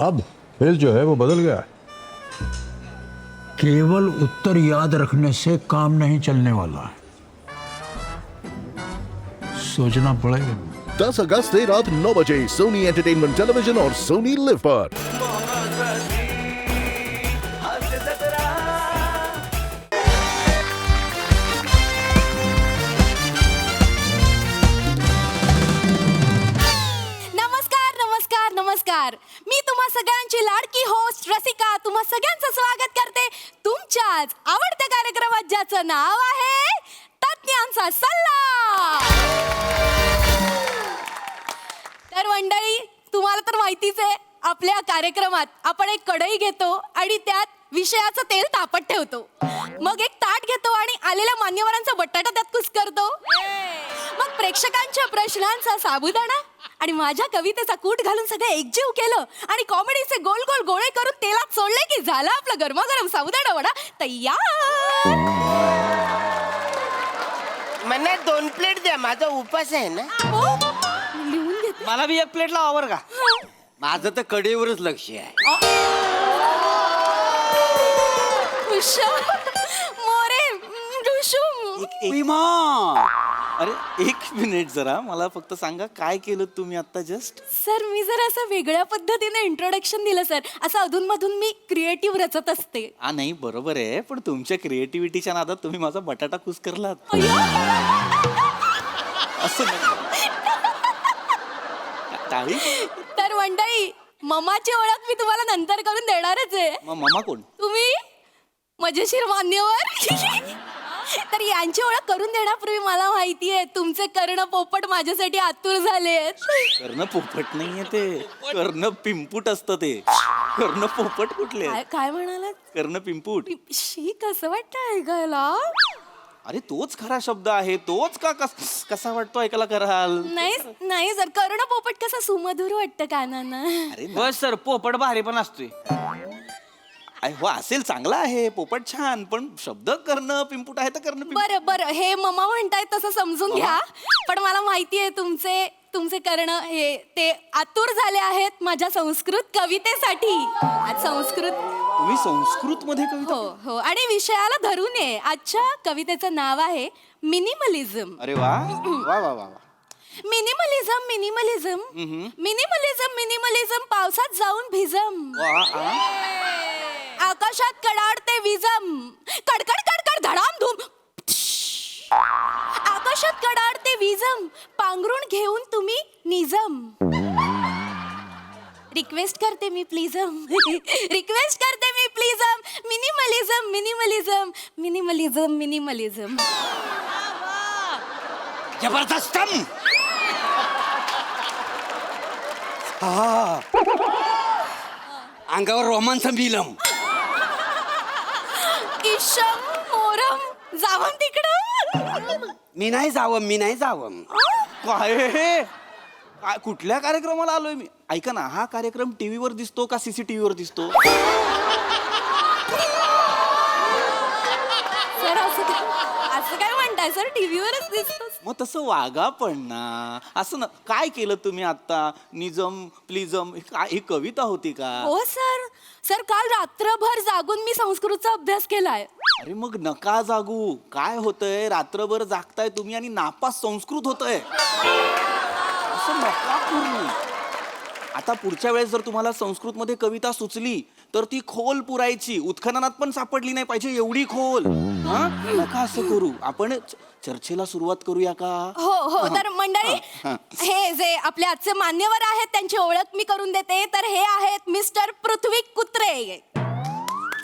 अब फेल जो है वो बदल गया है। केवल उत्तर याद रखने से काम नहीं चलने वाला, सोचना पड़ेगा। 10 अगस्त से रात 9 बजे सोनी एंटरटेनमेंट टेलीविजन और सोनी लिव पर। नमस्कार नमस्कार नमस्कार, मी तुम्हा सगळ्यांची लाडकी होस्ट रसिका तुम्हा सगळ्यांचं स्वागत करते तुमच्याच आवडत्या कार्यक्रमात ज्याचं नाव आहे तज्ञांचा सल्ला। तर मंडळी, तुम्हाला तर माहितीच आहे, आपल्या कार्यक्रमात आपण एक कढई घेतो आणि त्यात विषयाचं तेल तापत ठेवतो, मग एक ताट घेतो आणि आलेल्या मान्यवरांचा बटाटा त्यात कुस्करतो, मग प्रेक्षकांच्या प्रश्नांचा साबुदाणा आणि माझ्या कवितेचा कूट घालून सगळं एकजीव केलं आणि कॉमेडीचे गोल गोल गोळे करून तेलात सोडले की झाला आपला गरमागरम साबुदाणा वडा तयार। मला 2 प्लेट द्या, माझा उपास आहे ना। हो, लिहून घेते। मला बी 1 प्लेट लावा बरं का. माझं तर कडेवरच लक्ष आहे. उषा, मोरे, डुशुम। विमान. अरे 1 मिनिट जरा मला फक्त सांगा काय केलं तुम्ही आता जस्ट. सर, मी जर असं वेगळ्या पद्धतीने इंट्रोडक्शन दिलं सर, असं अधूनमधून मी क्रिएटिव्ह रचत असते। नाही बरोबर आहे, पण तुमच्या क्रिएटिव्हिटीच्या नादात तुम्ही माझा बटाटा कुस्करलात. असं नाही. टाळी. तर मंडळी, ममाची ओळख मी तुम्हाला नंतर करून देणारच आहे। मग मामा कोण? तुम्ही मजेशीर मान्यवर। तर यांची ओळख करून देण्यापूर्वी मला माहितीये तुमचे कर्ण पोपट माझ्यासाठी आतुर झालेत। कर्ण पोपट नाहीये ते, कर्ण पिंपूट असतं ते. कर्ण पोपट कुठले? काय म्हणालात? कर्ण पिंपूट. शी, कसं वाटतं ऐकायला? अरे तोच खरा शब्द आहे, तोच का कसा वाटतो ऐकायला कराल? नाही नाही सर, कर्ण पोपट कसं सुमधुर वाटतं कानांना। अरे बस सर, पोपट भारी पण असतोय. हो असेल, चांगला आहे पोपट, छान, पण शब्द कर्ण पिंपूट आहे तर कर्ण पिंपूट. बरं बरं, हे ममा म्हणतायत तसं समजून घ्या, पण मला माहितीये तुमचे कर्ण हे ते आतुर झाले आहेत माझ्या संस्कृत कवितेसाठी। आज तुम्ही संस्कृत मध्ये कविता? हो हो, आणि विषयाला धरून आहे। आजच्या कवितेचं नाव आहे मिनिमलिझम। अरे वा वा वा वा. मिनिमलिझम मिनिमलिझम मिनिमलिझम मिनिमलिझम, पावसात जाऊन भिजम, आकाशात कडाडते विजम, कडकड कडकड धडाम धूम, आकाशात कडाडते विजम, पांघरून घेऊन तुम्ही निजम। रिक्वेस्ट करते मी प्लीजम, रिक्वेस्ट करते मी प्लीजम, मिनिमलिझम मिनिमलिझम मिनिमलिझम मिनिमलिझम। जबरदस्त. अंगावर रोमांच बिलम. इशम मोरम, जावं तिकडं. मी नाही जावं. काय हे? कुठल्या कार्यक्रमाला आलोय मी? ऐका ना, हा कार्यक्रम टीव्हीवर दिसतो का सीसीटीव्हीवर दिसतो? सर, असं काय म्हणताय सर, टीव्हीवरच दिसतो। मग तसं वागा पण ना, असं ना. काय केलं तुम्ही आता? निजम प्लिजम ही कविता होती का? हो सर, सर काल रात्रभर जागून मी संस्कृतचा अभ्यास केलाय। अरे मग नका जागू. काय होतंय, रात्रभर जागताय तुम्ही आणि नापास संस्कृत होतंय. असं नका करू. आता पुढच्या वेळेस जर तुम्हाला संस्कृत मध्ये कविता सुचली तर ती खोल पुरायची, उत्खननात पण सापडली नाही पाहिजे एवढी खोल. नका असं करू. आपण चर्चेला सुरुवात करूया का? हो हो, तर मंडळी, हे जे आपले आजचे मान्यवर आहेत त्यांची ओळख मी करून देते। तर हे आहेत मिस्टर पृथ्वी कुत्रे।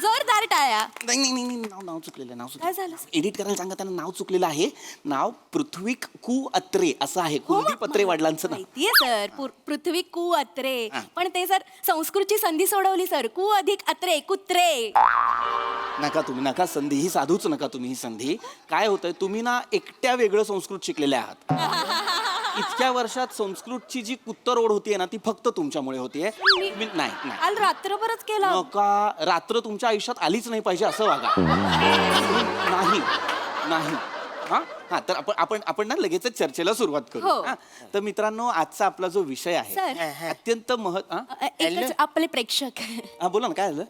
जोरदार टाळ्या। नाही, नाव चुकलेलं. काय झालं? एडिट करायला सांगा त्यांना, नाव चुकलेलं आहे. नाव पृथ्वीक कु अत्रे असं आहे. कुलदीप अत्रे वडिलांचं नाव. माहितीये सर, पृथ्वी कु अत्रे, पण ते सर संस्कृतची संधी सोडवली सर, कु अधिक अत्रे कुत्रे। नका संधी, ही साधूच नका तुम्ही ही संधी. काय होतंय, तुम्ही ना एकट्या वेगळं संस्कृत शिकलेले आहात. इतक्या वर्षात संस्कृतची जी कुत्तरोड होतीये ना, ती फक्त तुमच्यामुळे होतीये. नाही काल रात्रभरच केला. नका, रात्र तुमच्या आयुष्यात आलीच नाही पाहिजे असं वागा. नाही. हा, हा तर आपण ना लगेचच चर्चेला सुरुवात करू. हो. हा. तर मित्रांनो, आजचा आपला जो विषय आहे सर. अत्यंत एकच आपले प्रेक्षक. बोला ना, काय झालं?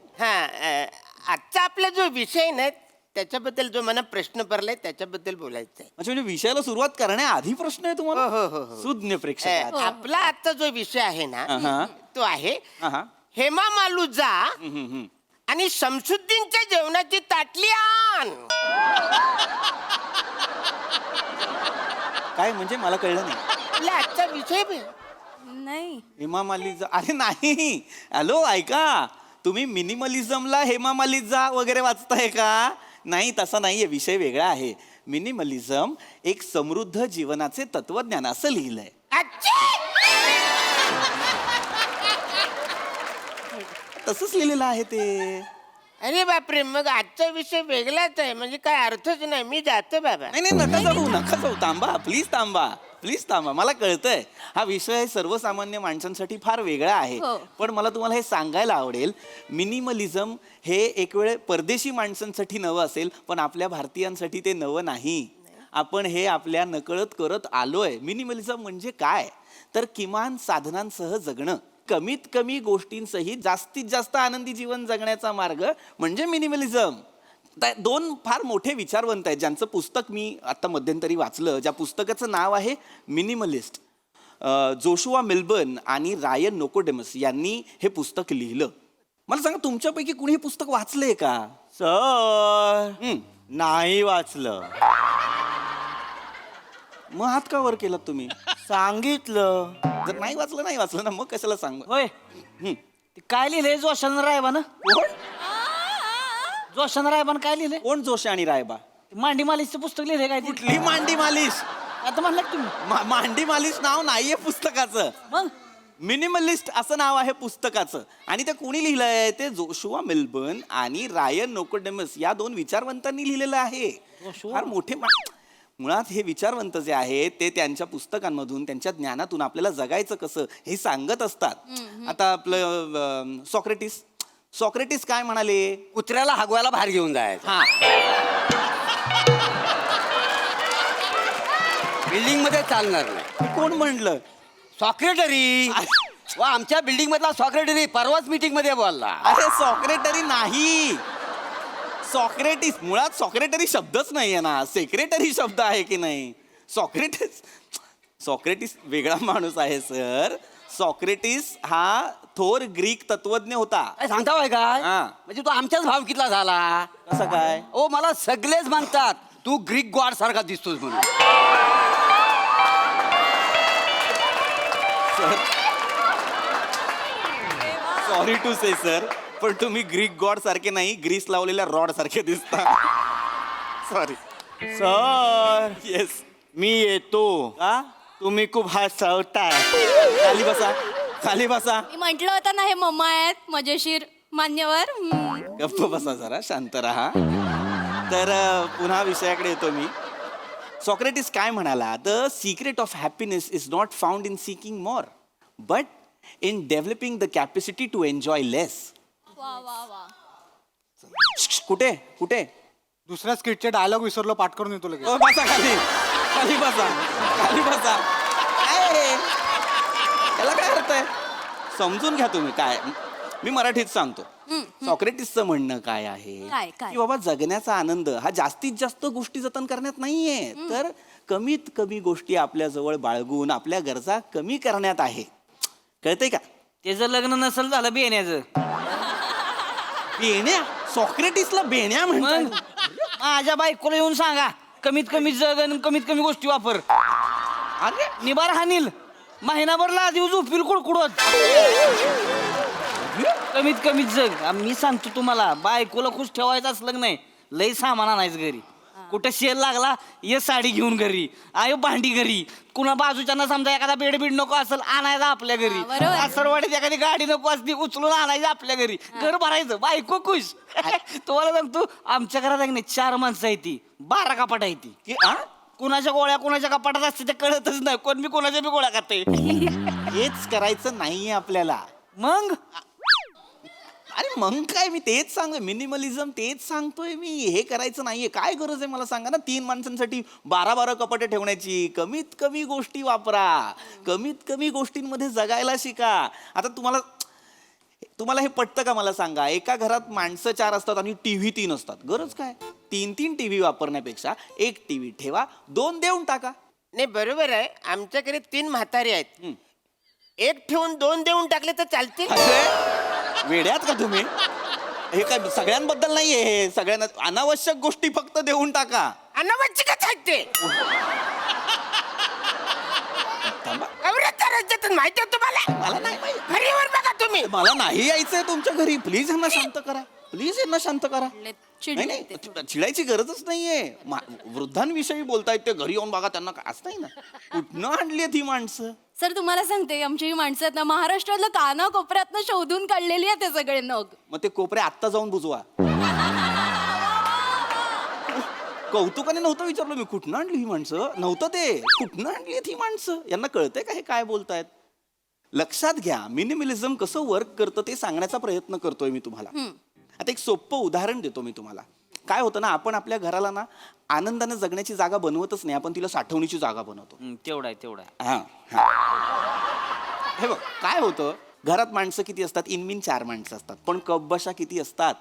आजचा आपला जो विषय ना त्याच्याबद्दल जो मला प्रश्न पडलाय त्याच्याबद्दल बोलायचं आहे. म्हणजे विषयाला सुरुवात करण्याआधी प्रश्न आहे हो, तुम्हाला? हो. सुज्ञ प्रेक्षक आहात. आपला आजचा जो विषय आहे ना हा. तो आहे हा. हेमा मालूजा आणि शमशुद्दीनच्या जेवणाची ताटली आण. काय म्हणजे मला कळलं नाही. आपला आजचा विषय नाही. हेमा मालिजा? अरे नाही, हॅलो ऐका, तुम्ही मिनिमलिझमला हेमा मालिजा वगैरे वाचताय का? नाही, तसा नाहीये, विषय वेगळा आहे. मिनिमलिझम एक समृद्ध जीवनाचे तत्वज्ञान असं लिहिलंय. तसंच लिहिलेलं आहे ते. अरे बापरे, मग आजचा विषय वेगळाच आहे, म्हणजे काय अर्थच नाही. मी जातो बाबा. नाही नका जाऊ, थांबा, प्लीज थांबा. मला कळतंय हा विषय सर्वसामान्य माणसांसाठी फार वेगळा आहे. हो. पण मला तुम्हाला हे सांगायला आवडेल, मिनिमलिझम हे एक वेळ परदेशी माणसांसाठी नवं असेल, पण आपल्या भारतीयांसाठी ते नवं नाही. आपण हे आपल्या नकळत करत आलोय. मिनिमलिझम म्हणजे काय, तर किमान साधनांसह जगणं, कमीत कमी गोष्टींसहित जास्तीत जास्त आनंदी जीवन जगण्याचा मार्ग म्हणजे मिनिमलिझम. दोन फार मोठे विचारवंत आहेत ज्यांचं पुस्तक मी आता मध्यंतरी वाचलं, ज्या पुस्तकाचं नाव आहे मिनिमलिस्ट. जोशुआ मिल्बर्न आणि रायन नोकोडेमस यांनी हे पुस्तक लिहिलं. मला सांगा, तुमच्यापैकी कुणी हे पुस्तक वाचलंय का? सर नाही वाचलं. मग हात का वर केलात तुम्ही? सांगितलं. जर नाही वाचलं ना, मग कशाला सांग. होय, ते काय लिहिलंय जोशान रायबानं? जोशान रायबानं काय लिहिलंय? कोण जोशी आणि रायबा? मांडी मालिशचं पुस्तक लिहिलंय काय? कुठली मांडी मालिश? आता म्हणलं का तुम्ही? मांडी मालिश नाव नाहीये पुस्तकाचं. मग मिनिमलिस्ट असं नाव आहे पुस्तकाचं. आणि ते कोणी लिहिलंय? ते जोशुआ मिल्बर्न आणि रायन नोकोडेमस या दोन विचारवंतांनी लिहिलेलं आहे. फार मोठे मुळात हे विचारवंत जे आहेत ते त्यांच्या पुस्तकांमधून, त्यांच्या ज्ञानातून आपल्याला जगायचं कसं हे सांगत असतात. आता आपलं सॉक्रेटिस काय म्हणाले? कुत्र्याला हगवायला बाहेर घेऊन जायचं. हा, बिल्डिंग मध्ये चालणार नाही. कोण म्हणलं? सॉक्रेटरी. व आमच्या बिल्डिंग मधला सॉक्रेटरी परवाच मीटिंग मध्ये बोलला. अरे सॉक्रेटरी नाही, सॉक्रेटिस. मुळात सॉक्रेटरी शब्दच नाहीये ना, सेक्रेटरी शब्द आहे की नाही. सॉक्रेटिस वेगळा माणूस आहे सर. सॉक्रेटिस हा थोर ग्रीक तत्वज्ञ होता. काय सांगता होय काय? हा. म्हणजे तू आमच्याच भावकीतला झाला. कसं काय? ओ मला सगळेच म्हणतात तू ग्रीक गॉड सारखा दिसतोस म्हणून. सॉरी टू से सर, पण तुम्ही ग्रीक गॉड सारखे नाही, ग्रीस लावलेल्या रॉड सारखे दिसता. Sorry sir yes. मी येतो. हा, तुम्ही खूप हसवताय. खाली बसा. मी म्हंटल होतं ना, हे मम्मा आहेत मजेशीर मान्यवर. गप्प बसा, जरा शांत राहा. तर पुन्हा विषयाकडे येतो मी. सॉक्रेटिस काय म्हणाला? The secret of happiness is not found in seeking more, but in developing the capacity to enjoy less. वा वा वा. कुठे कुठे? दुसऱ्या स्किटचे डायलॉग विसरलो, पाठ करून येतो लगेच. बसा खाली, खाली बसा, खाली बसा. काय रे? त्याला काय अर्थ आहे? समजून घ्या तुम्ही. काय, मी मराठीत सांगतो. सॉक्रेटिसचं म्हणणं काय आहे काय? की बाबा, जगण्याचा आनंद हा जास्तीत जास्त गोष्टी जतन करण्यात नाहीये, तर कमीत कमी गोष्टी आपल्या जवळ बाळगून आपल्या गरजा कमी करण्यात आहे. कळतंय का? त्याचं लग्न नसेल झालं बेण्याचं. बेण्या? सॉक्रेटिसला बेण्या मग म्हणतात? माझ्या बायकोला येऊन सांगा कमीत कमी जग आणि कमीत कमी गोष्टी वापर. अरे निबार हानील महिनाभरला दिवस झोपील कुडकुडत. कमीत कमी जग. मी सांगतो तुम्हाला, बायकोला खुश ठेवायचं असलं की नाही, लय सामान आणायचं घरी. कुठे सेल लागला, ये साडी घेऊन घरी, आयो भांडी घरी. कुणा बाजूच्यांना समजा एखादा बेड नको असेल, आणायचा आपल्या घरी. बरोबर. सरवाडीत एखादी गाडी नको असली, उचलून आणायचं आपल्या घरी. घर भरायचं, बायको खुश. तुम्हाला सांगतो, आमच्या घरात आहे की नाही 4 माणसं आहे, ती 12 कपाट आहे ती. कुणाच्या गोळ्या कुणाच्या कपाटात असते ते कळतच नाही. कोण मी कोणाच्या बी गोळ्या खाते. हेच करायचं नाहीये आपल्याला. मग अरे मग काय, मी तेच सांगतोय, मिनिमलिझम तेच सांगतोय मी. हे करायचं नाहीये. काय गरज आहे मला सांगा ना, 3 माणसांसाठी 12 कपाटे ठेवण्याची. कमीत कमी गोष्टी वापरा, कमीत कमी गोष्टींमध्ये जगायला शिका. आता तुम्हाला हे पटतं का मला सांगा? एका घरात माणसं 4 असतात आणि टीव्ही 3 असतात. गरज काय? 3 टीव्ही वापरण्यापेक्षा 1 टीव्ही ठेवा, 2 देऊन टाका. नाही बरोबर आहे, आमच्याकडे 3 म्हातारी आहेत. 1 ठेवून 2 देऊन टाकले तर चालतील. अरे वेड्यात का तुम्ही? हे काय सगळ्यांबद्दल नाहीये, हे सगळ्यांना अनावश्यक गोष्टी फक्त देऊन टाका. अनावश्यकच आहेत ते. थांबा, नवरात्र राज्यातून माहिती आहे तुम्हाला? मला नाही माहिती. घरीवर बघा तुम्ही. मला नाही यायचंय तुमच्या घरी. प्लीज यांना शांत करा, प्लीज यांना शांत करा. चिडले नाही नाही, चिडायची गरजच नाहीये. वृद्धांविषयी बोलतायत ते, घरी येऊन बघा, त्यांना काय असं नाही ना. कुठनं आणली ही माणसं? सर तुम्हाला सांगते, आमची ही माणसं आहेत ना, महाराष्ट्रातलं कानाकोपऱ्यातनं शोधून काढलेली आहेत ते सगळे नग. मग ते कोपरे आत्ता जाऊन बुजवा. कौतुकाने नव्हतं विचारलं मी, कुठनं आणली ही माणसं. नव्हतं ते, कुठनं आणली ही माणसं. यांना कळतंय का हे काय बोलतायत? लक्षात घ्या, मिनिमलिझम कसं वर्क करतं ते सांगण्याचा प्रयत्न करतोय मी तुम्हाला. आता एक सोपं उदाहरण देतो मी तुम्हाला. काय होतं ना, आपण आपल्या घराला ना आनंदाने जगण्याची जागा बनवतच नाही, आपण तिला साठवणीची जागा बनवतो. तेवढा आहे तेवढा आहे. हा. हे बघ, काय होतं, घरात माणसं किती असतात? इनमिन 4 माणसं असतात, पण कपबशा किती असतात?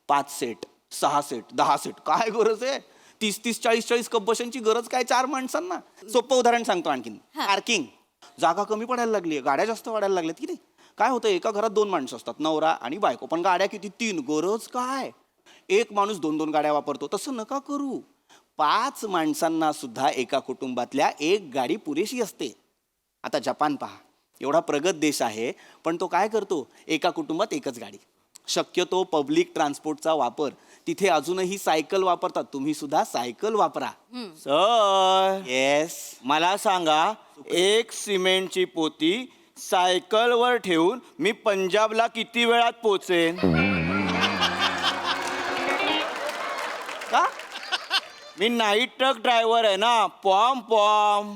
5 सेट, 6 सेट, 10 सेट. काय गरज आहे 30-30, 40-40 कपबशांची गरज काय 4 माणसांना? सोपं उदाहरण सांगतो आणखीन. पार्किंग. जागा कमी पडायला लागली, गाड्या जास्त वाढायला लागल्यात की नाही? काय होतं, एका घरात 2 माणसं असतात, नवरा आणि बायको, पण गाड्या किती? 3. गरज काय? एक माणूस 2-2 गाड्या वापरतो. तसं नका करू. 5 माणसांना सुद्धा एका कुटुंबातल्या 1 गाडी पुरेशी असते. आता जपान पहा, एवढा प्रगत देश आहे, पण तो काय करतो? एका कुटुंबात 1च गाडी. शक्यतो पब्लिक ट्रान्सपोर्टचा वापर. तिथे अजूनही सायकल वापरतात. तुम्ही सुद्धा सायकल वापरा. Sir, yes. मला सांगा, 1 सिमेंटची पोती सायकलवर ठेवून मी पंजाबला किती वेळात पोहोचेन? का? मी नाईट ट्रक ड्रायव्हर आहे ना, पॉम.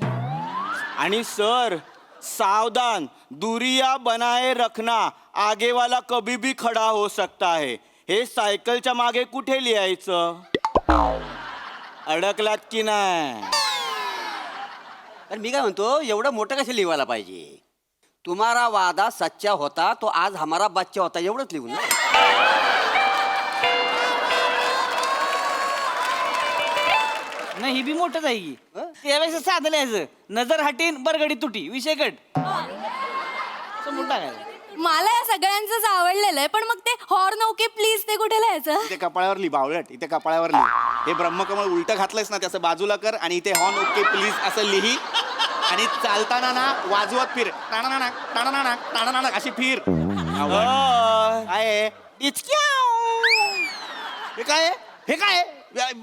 आणि सर, सावधान, दुरिया बनाए रखना, आगे वाला कभी भी खड़ा हो सकता है. हे सायकलच्या मागे कुठे लिहायचं? अडकलात की नाही? तर मी काय म्हणतो, एवढं मोठं कसं लिहायला पाहिजे? तुम्हारा वादा सच्चा होता तो आज हमारा बच्चा होता, एवढंच लिहून ना. नाही ही बी मोठंच आहे की. त्यापेक्षा साधं लिहायचं, नजर हटीन बरगडी तुटी, विषय कट. समजून टाकायचं. मला या सगळ्यांचंच आवडलेलं आहे, पण मग ते हॉर्न ओके प्लीज ते कुठे लिहायचं? इथे कपाळावर लिही बावळट, इथे कपाळावर लिही. हे ब्रह्मकमळ उलट घातलंयस ना, त्याचं बाजूला कर आणि इथे हॉर्न ओके प्लीज असं लिही. आणि चालताना ना वाजवत फिर, टाणाणाणाक टाणाणाणाक टाणाणाणाक अशी फिर. काय आहे? हे काय आहे? हे काय आहे?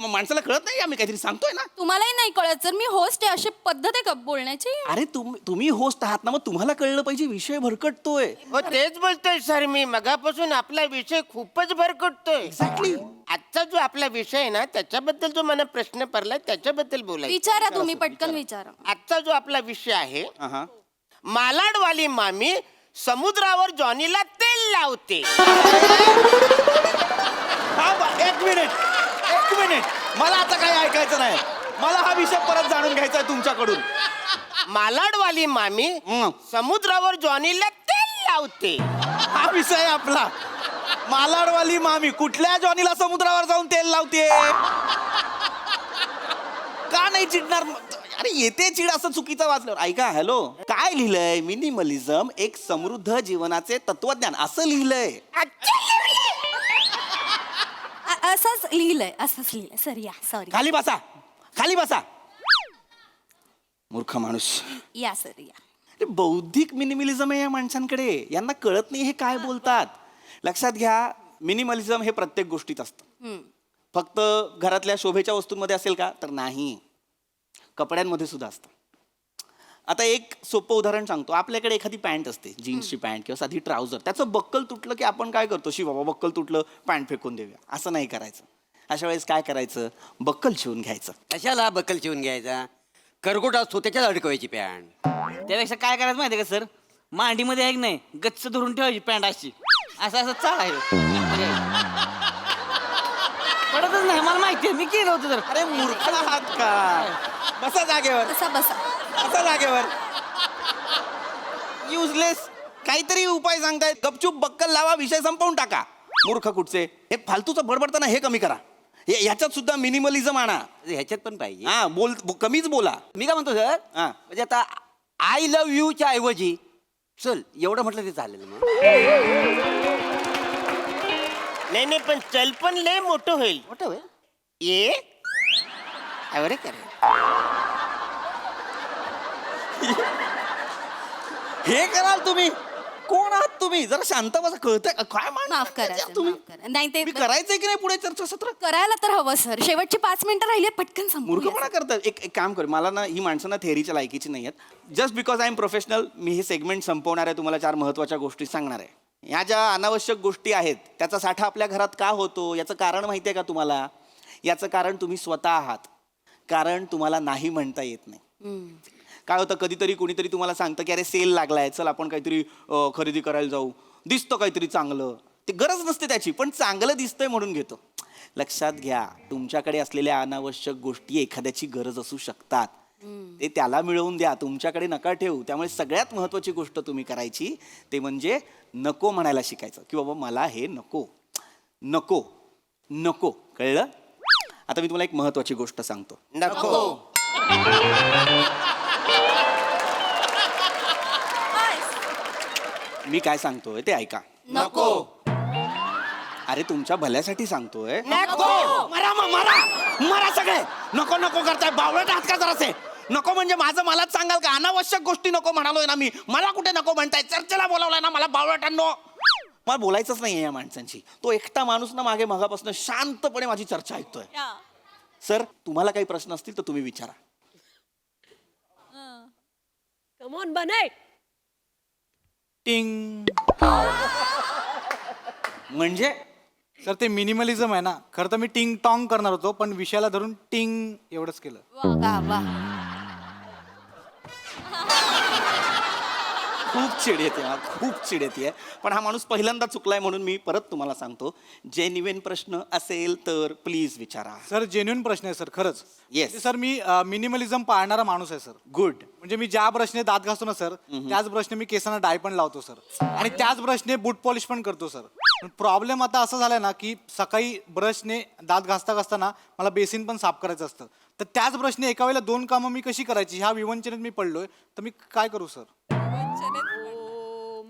माणसाला कळत नाही, आम्ही काहीतरी सांगतोय ना. तुम्हालाही नाही कळत सर, मी होस्ट आहे, अशी पद्धत आहे का बोलण्याची? अरे तुम्ही होस्ट आहात ना, मग तुम्हाला कळलं पाहिजे, विषय भरकटतोय. हो तेच बोलतोय सर मी, मगापासून आपला विषय खूपच भरकटतोय. एक्झॅक्टली. आजचा जो आपला विषय आहे ना, त्याच्याबद्दल जो मला प्रश्न पडलाय त्याच्याबद्दल बोलायचं. विचारा तुम्ही, पटकन विचारा. आजचा जो आपला विषय आहे, मालाडवाली मामी समुद्रावर जॉनीला तेल लावते. एक मिनिट, मला आता काही ऐकायचं नाही. मला हा विषय परत जाणून घ्यायचा आहे तुमच्याकडून. मालाडवाली मामी समुद्रावर जॉनीला तेल लावते. हा विषय आहे आपला. मालाडवाली मामी कुठल्या जॉनीला समुद्रावर जाऊन तेल लावते? का नाही चिडणार? अरे येते चिड, असं चुकीचं वाचलं. ऐका, हॅलो, काय लिहिलंय? मिनिमलिझम एक समृद्ध जीवनाचे तत्वज्ञान असं लिहिलंय. असंच लिहिलंय सर. या सॉरी. खाली बसा, खाली बसा. मूर्ख माणूस. या सर या. अरे बौद्धिक मिनिमलिझम आहे या माणसांकडे, यांना कळत नाही हे काय बोलतात. लक्षात घ्या, मिनिमलिझम हे प्रत्येक गोष्टीत असतं. फक्त घरातल्या शोभेच्या वस्तूंमध्ये असेल का? तर नाही, कपड्यांमध्ये सुद्धा असतं. आता एक सोपं उदाहरण सांगतो. आपल्याकडे एखादी पॅन्ट असते, जीन्सची पॅन्ट किंवा साधी ट्राउझर. त्याचं बक्कल तुटलं की आपण काय करतो? बाबा बक्कल तुटलं, पॅन्ट फेकून देऊया. असं नाही करायचं. अशा वेळेस काय करायचं? बक्कल शिवून घ्यायचं. कशाला बकल शिवून घ्यायचा? करगोट असतो त्याच्यात अडकवायची पॅन्ट. त्यापेक्षा काय करायचं माहिती का सर, मांडीमध्ये आहे की नाही, गच्च धरून ठेवायची पॅन्ट अशी असं असं चाल आहे पडतच नाही मला माहिती आहे मी केलं होतं तर अरे मूर्ख आहात का बसा जागेवर बसा बसा. बसा जागेवर युजलेस काहीतरी उपाय सांगतायत गपचूप बक्कल लावा विषय संपवून टाका मूर्ख कुठचे हे फालतूचं बडबडताना हे कमी करा याच्यात सुद्धा मिनिमलिझम आणा ह्याच्यात पण पाहिजे हा कमीच बोला मी काय म्हणतो सर हा. म्हणजे आता आय लव्ह यूच्या ऐवजी चल एवढं म्हटलं ते चालेल मग नाही पण चल पण लय मोठं होईल मोठं होय ये अरे करे हे कराल तुम्ही कोण आहात तुम्ही जरा शांत बसा कळतंय काय माफ करा सर, तुम्ही माफ करा. नाही ते मी करायचंय की नाही पुढे चर्चासत्र करायला तर हवं सर. शेवटची 5 मिनिटं राहिली आहेत, पटकन मूर्खपणा संपूया. करतात एक काम कर मला ना ही माणसं ना थेअरीच्या लायकीची नाही आहेत just because I am professional मी हे सेगमेंट संपवणार आहे तुम्हाला 4 महत्त्वाच्या गोष्टी सांगणार आहे ह्या ज्या अनावश्यक गोष्टी आहेत त्याचा साठा आपल्या घरात का होतो याचं कारण माहिती आहे का तुम्हाला याचं कारण तुम्ही स्वतः आहात कारण तुम्हाला नाही म्हणता येत नाही काय होतं कधीतरी कुणीतरी तुम्हाला सांगतं की अरे सेल लागलाय चल आपण काहीतरी खरेदी करायला जाऊ दिसतं काहीतरी चांगलं ते गरज नसते त्याची पण चांगलं दिसतंय म्हणून घेतो लक्षात घ्या तुमच्याकडे असलेल्या अनावश्यक गोष्टी एखाद्याची गरज असू शकतात ते त्याला मिळवून द्या तुमच्याकडे नका ठेवू त्यामुळे सगळ्यात महत्त्वाची गोष्ट तुम्ही करायची ते म्हणजे नको म्हणायला शिकायचं की बाबा मला हे नको नको नको कळलं आता मी तुम्हाला एक महत्त्वाची गोष्ट सांगतो नको मी काय सांगतोय ते ऐका नको अरे तुमच्या भल्यासाठी सांगतोय नको मरा मरा मरा सगळे नको नको करताय बावळट आहात का जरासे नको म्हणजे माझं मलाच सांगाल का अनावश्यक गोष्टी नको म्हणालोय ना मी मला कुठे नको म्हणताय चर्चेला बोलावलाय ना मला बावळटांनो मला बोलायचंच नाहीये या माणसांची तो एकटा माणूस ना मागे मगापासून शांतपणे माझी चर्चा ऐकतोय सर तुम्हाला काही प्रश्न असतील तर तुम्ही विचारा कम ऑन बनाय टिंग म्हणजे सर ते मिनिमलिझम आहे ना खरं तर मी टिंग टॉंग करणार होतो पण विषयाला धरून टिंग एवढंच केलं वा वा. खूप चिड येते खूप चिड येते पण हा माणूस पहिल्यांदा चुकलाय म्हणून मी परत तुम्हाला सांगतो जेन्युइन प्रश्न असेल तर प्लीज विचारा सर जेन्युइन प्रश्न आहे सर खरंच Yes. म्हणजे सर मी मिनिमलिझम पाळणारा माणूस आहे सर गुड म्हणजे मी ज्या ब्रशने दात घासतो ना सर त्याच ब्रशने मी केसांना डाय पण लावतो सर आणि त्याच ब्रशने बूट पॉलिश पण करतो सर प्रॉब्लेम आता असं झालाय ना की सकाळी ब्रशने दात घासता घासताना मला बेसिन पण साफ करायचं असतं तर त्याच ब्रशने एका वेळेला 2 कामं मी कशी करायची ह्या विवंचनेत मी पडलोय तर मी काय करू सर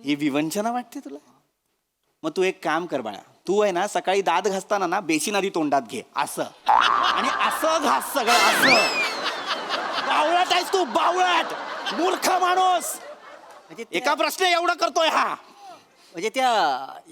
ही विवंचना वाटते तुला मग तू एक काम कर बाळा तू आहे ना सकाळी दात घासताना ना बेसिन आधी तोंडात घे असं आणि असं घास सगळं असं बावळट आहेस तू बावळट मूर्ख माणूस एका प्रश्न एवढं करतोय हा म्हणजे त्या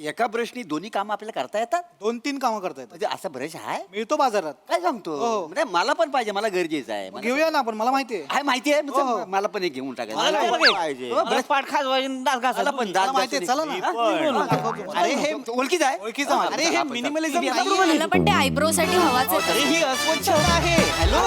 एका ब्रशनी दोन्ही कामं आपल्याला करता येतात 2-3 कामं करता येतात म्हणजे असा ब्रश आहे मिळतो बाजारात काय सांगतो हो. म्हणजे मला पण पाहिजे मला गरजेचं आहे मग घेऊया ना आपण मला माहिती आहे आहे माहिती आहे हो, हो. मला पण एक घेऊन मला टाकायचं पण पाहिजे. ब्रश पाठ खाजवायची दात मला घासायला पण दात मला माहिती आहे, चला ना. घासायला. अरे हे ओळखीच आहे ओळखीचं आहे. अरे हे मिनिमलिझम मला पण ते आयब्रो साठी हवाच आहे. अरे ही अस्वच्छता आहे हॅलो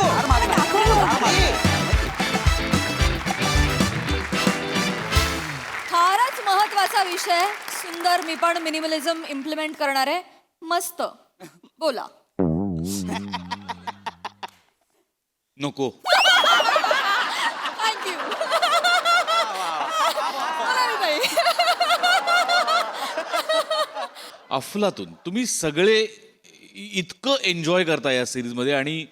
फारच महत्वाचा विषय सुंदर मी पण मिनिमलिझम इम्प्लिमेंट करणार आहे मस्त बोला नको थँक्यू अफलातून तुम्ही सगळे इतकं एन्जॉय करता या सिरीजमध्ये आणि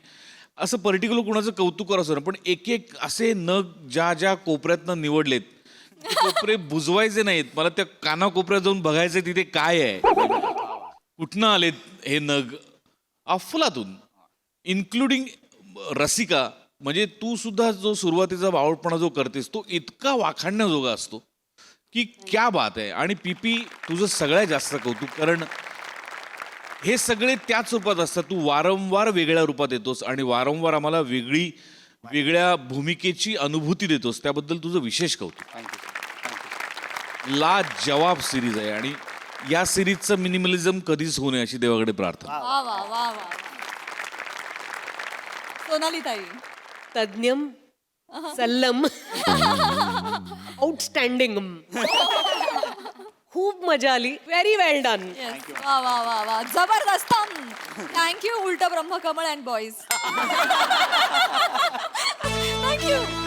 असं पर्टिक्युलर कुणाचं कौतुक करायचं ना पण एक एक असे नग ज्या ज्या कोपऱ्यातनं निवडलेत ते कोपरे बुजवायचे नाहीत मला त्या कानाकोपऱ्यात जाऊन बघायचं तिथे काय आहे कुठनं आलेत हे नग अफलातून इन्क्लुडिंग रसिका म्हणजे तू सुद्धा जो सुरुवातीचा बावळपणा जो करतेस तो इतका वाखाणण्याजोगा असतो की क्या बात आहे आणि पीपी तुझं सगळ्यात जास्त कौतुक कारण हे सगळे त्याच रूपात असतात तू वारंवार वेगळ्या रूपात येतोस आणि वारंवार आम्हाला वेगळ्या भूमिकेची अनुभूती देतोस त्याबद्दल तुझं विशेष कौतुक लाजवाब सिरीज आहे आणि या सिरीजचं मिनिमलिझम कधीच होऊ नये अशी देवाकडे प्रार्थना वा वा वा वा सोनाली ताई तज्ञम सल्लम आउटस्टँडिंग खूप मजा आली. व्हेरी वेल डन. वा वा वा वा जबरदस्त. थँक्यू उलट ब्रह्मकमळ अँड बॉईज. थँक्यू.